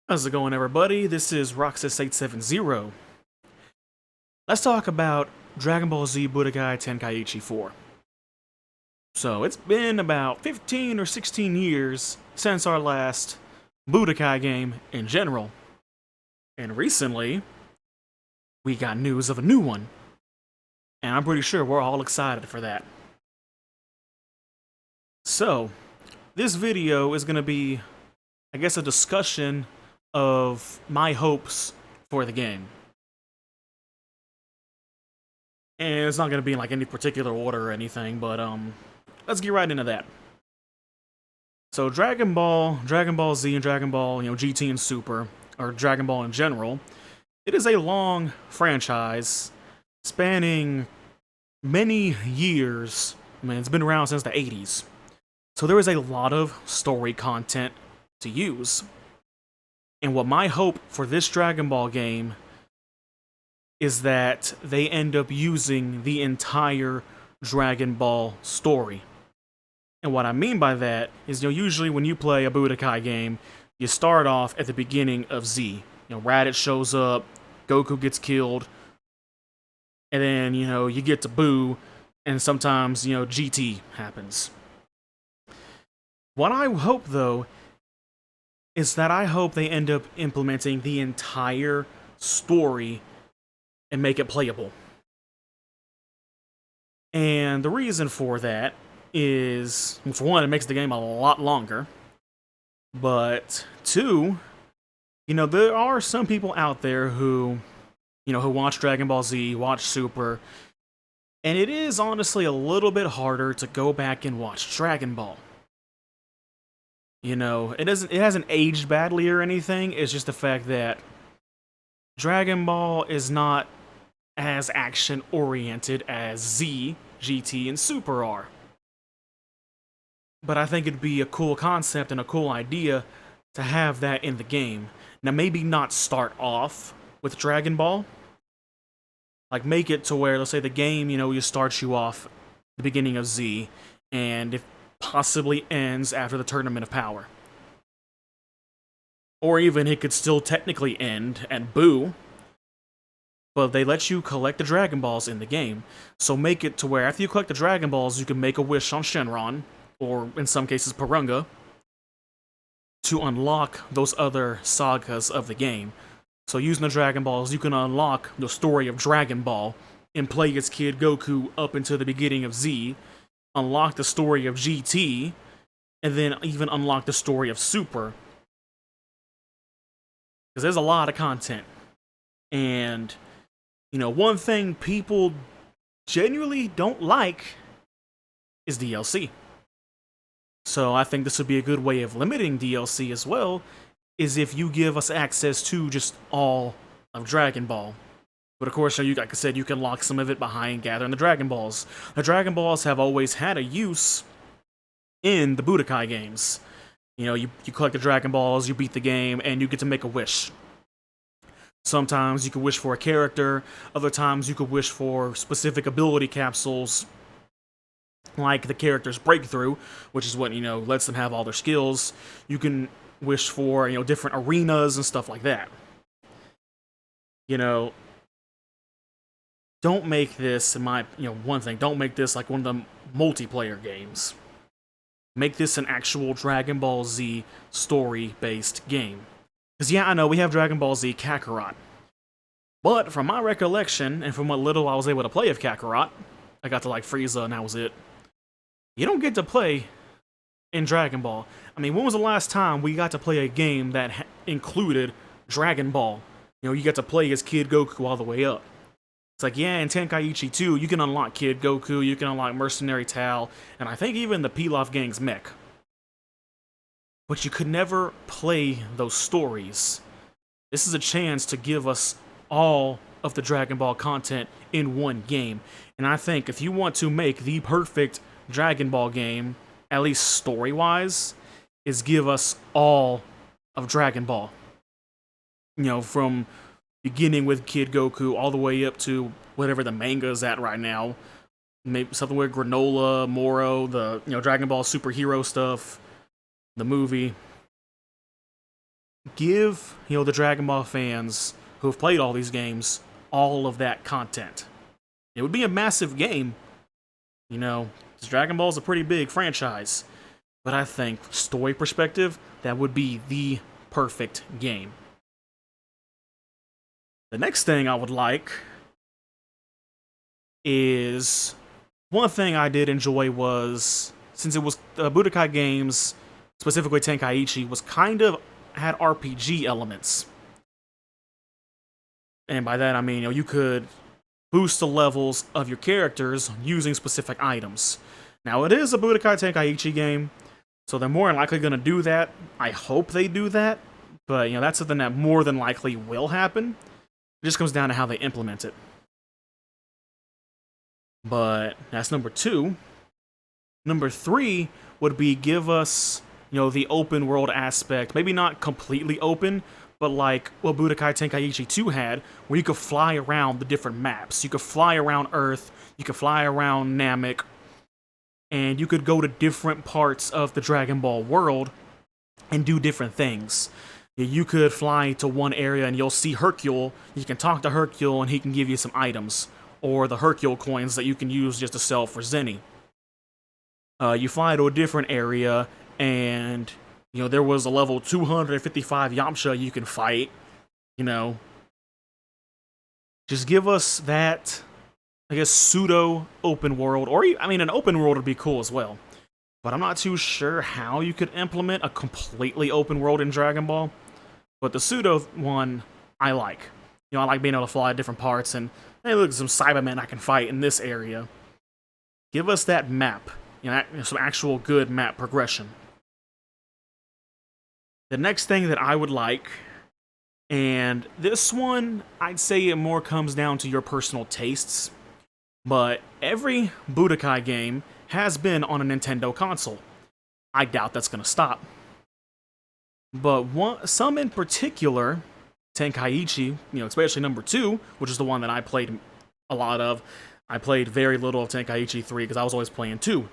How's it going, everybody? This is Roxas870. Let's talk about Dragon Ball Z Budokai Tenkaichi 4. So, it's been about 15 or 16 years since our last Budokai game in general. And recently, we got news of a new one. And I'm pretty sure we're all excited for that. So, this video is going to be, I guess, a discussion of my hopes for the game. And it's not going to be in like any particular order or anything, but let's get right into that. So Dragon Ball Z, and Dragon Ball, GT and Super, or Dragon Ball in general, it is a long franchise spanning many years. I mean, it's been around since the 80s. So there is a lot of story content to use. And what my hope for this Dragon Ball game is that they end up using the entire Dragon Ball story. And what I mean by that is, usually when you play a Budokai game, you start off at the beginning of Z. Raditz shows up, Goku gets killed, and then, you get to Buu, and sometimes, GT happens. What I hope, though, is that I hope they end up implementing the entire story and make it playable. And the reason for that is, for one, it makes the game a lot longer. But two, there are some people out there who, who watch Dragon Ball Z, watch Super, and it is honestly a little bit harder to go back and watch Dragon Ball. It hasn't aged badly or anything. It's just the fact that Dragon Ball is not as action-oriented as Z, GT, and Super are. But I think it'd be a cool concept and a cool idea to have that in the game. Now, maybe not start off with Dragon Ball. Like, make it to where, let's say the game, you start you off at the beginning of Z, and it possibly ends after the Tournament of Power. Or even it could still technically end at Buu, but they let you collect the Dragon Balls in the game. So make it to where after you collect the Dragon Balls, you can make a wish on Shenron, or in some cases Porunga, to unlock those other sagas of the game. So using the Dragon Balls, you can unlock the story of Dragon Ball and play as Kid Goku up into the beginning of Z, unlock the story of GT, and then even unlock the story of Super. Because there's a lot of content. And, one thing people genuinely don't like is DLC. So I think this would be a good way of limiting DLC as well, is if you give us access to just all of Dragon Ball. But of course, like I said, you can lock some of it behind gathering the Dragon Balls. The Dragon Balls have always had a use in the Budokai games. You collect the Dragon Balls, you beat the game, and you get to make a wish. Sometimes you could wish for a character, other times you could wish for specific ability capsules, like the character's breakthrough, which is what, lets them have all their skills. You can wish for, different arenas and stuff like that. Don't make this, one thing, don't make this like one of the multiplayer games. Make this an actual Dragon Ball Z story-based game. Because yeah, I know, we have Dragon Ball Z Kakarot. But from my recollection, and from what little I was able to play of Kakarot, I got to like Frieza and that was it. You don't get to play in Dragon Ball. I mean, when was the last time we got to play a game that included Dragon Ball? You got to play as Kid Goku all the way up. It's like, yeah, in Tenkaichi 2, you can unlock Kid Goku, you can unlock Mercenary Tal, and I think even the Pilaf Gang's mech. But you could never play those stories. This is a chance to give us all of the Dragon Ball content in one game. And I think if you want to make the perfect Dragon Ball game, at least story-wise, is give us all of Dragon Ball. From beginning with Kid Goku all the way up to whatever the manga is at right now. Maybe something with Granola, Moro, the Dragon Ball superhero stuff, the movie. give, the Dragon Ball fans who have played all these games all of that content. It would be a massive game, because Dragon Ball is a pretty big franchise. But I think, story perspective, that would be the perfect game. The next thing I would like is, one thing I did enjoy was, since it was Budokai games, specifically Tenkaichi, was kind of had RPG elements. And by that I mean, you could boost the levels of your characters using specific items. Now, it is a Budokai Tenkaichi game, so they're more than likely going to do that. I hope they do that, but that's something that more than likely will happen. It just comes down to how they implement it. But that's number 2. Number 3 would be give us, the open world aspect. Maybe not completely open, but like what Budokai Tenkaichi 2 had, where you could fly around the different maps. You could fly around Earth, you could fly around Namek, and you could go to different parts of the Dragon Ball world and do different things. You could fly to one area and you'll see Hercule. You can talk to Hercule and he can give you some items, or the Hercule coins that you can use just to sell for Zenny. You fly to a different area and, there was a level 255 Yamcha you can fight, Just give us that, I guess, pseudo open world, or an open world would be cool as well. But I'm not too sure how you could implement a completely open world in Dragon Ball. But the pseudo one, I like. I like being able to fly to different parts and, hey, look, some Cybermen I can fight in this area. Give us that map, some actual good map progression. The next thing that I would like, and this one, I'd say it more comes down to your personal tastes, but every Budokai game has been on a Nintendo console. I doubt that's going to stop. But some in particular, Tenkaichi, especially number 2, which is the one that I played a lot of. I played very little of Tenkaichi 3 because I was always playing 2.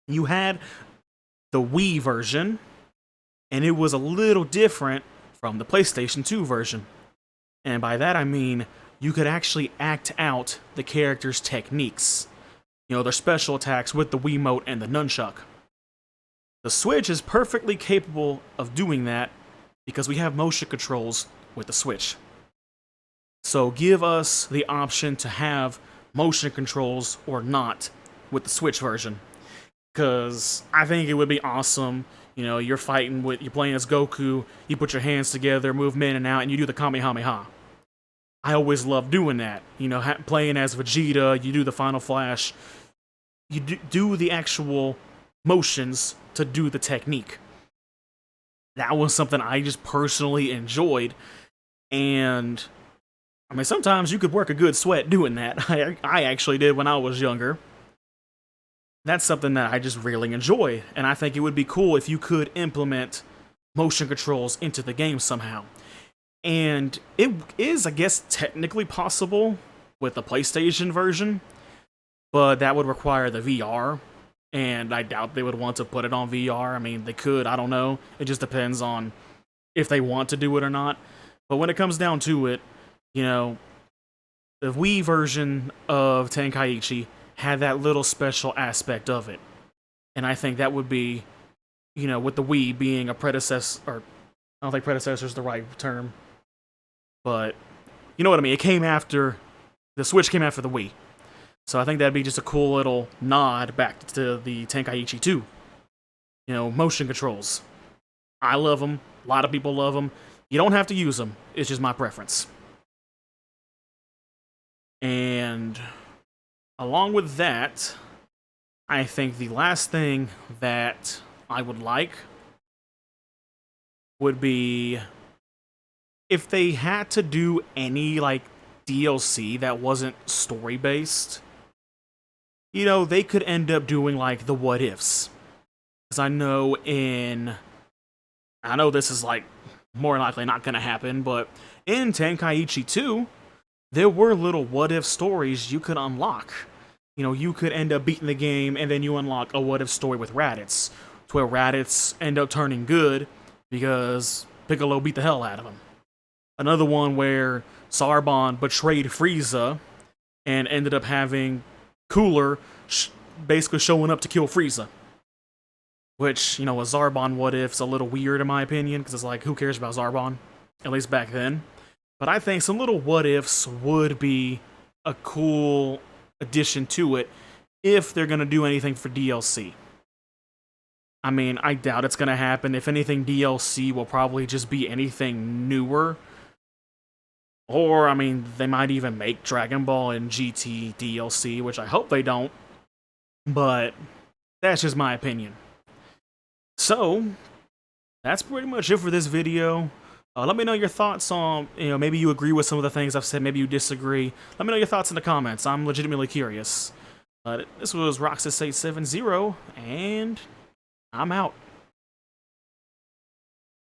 You had the Wii version, and it was a little different from the PlayStation 2 version. And by that I mean, you could actually act out the character's techniques. Their special attacks with the Wiimote and the nunchuck. The Switch is perfectly capable of doing that because we have motion controls with the Switch. So give us the option to have motion controls or not with the Switch version. Because I think it would be awesome. You're playing as Goku, you put your hands together, move in and out, and you do the Kamehameha. I always love doing that. Playing as Vegeta, you do the Final Flash. You do the actual motions to do the technique. That was something I just personally enjoyed. And, sometimes you could work a good sweat doing that. I actually did when I was younger. That's something that I just really enjoy, and I think it would be cool if you could implement motion controls into the game somehow. And it is, I guess, technically possible with the PlayStation version, but that would require the VR, and I doubt they would want to put it on VR. They could, I don't know. It just depends on if they want to do it or not. But when it comes down to it, the Wii version of Tenkaichi had that little special aspect of it. And I think that would be, with the Wii being a predecessor, or I don't think predecessor is the right term, but you know what I mean. It came after, the Switch came after the Wii. So I think that'd be just a cool little nod back to the Tenkaichi 2. Motion controls. I love them. A lot of people love them. You don't have to use them. It's just my preference. And along with that, I think the last thing that I would like would be if they had to do any DLC that wasn't story based. They could end up doing the what ifs. Because I know this is more likely not going to happen, but in Tenkaichi 2, there were little what if stories you could unlock. You could end up beating the game and then you unlock a what if story with Raditz, to where Raditz end up turning good because Piccolo beat the hell out of him. Another one where Zarbon betrayed Frieza and ended up having Cooler basically showing up to kill Frieza. Which, you know, a Zarbon what if's a little weird in my opinion, because it's like, who cares about Zarbon? At least back then. But I think some little what ifs would be a cool addition to it if they're going to do anything for DLC. I mean, I doubt it's going to happen. If anything, DLC will probably just be anything newer. Or, I mean, they might even make Dragon Ball and GT DLC, which I hope they don't. But that's just my opinion. So, that's pretty much it for this video. Let me know your thoughts on, maybe you agree with some of the things I've said, maybe you disagree. Let me know your thoughts in the comments. I'm legitimately curious. This was Roxas870, and I'm out.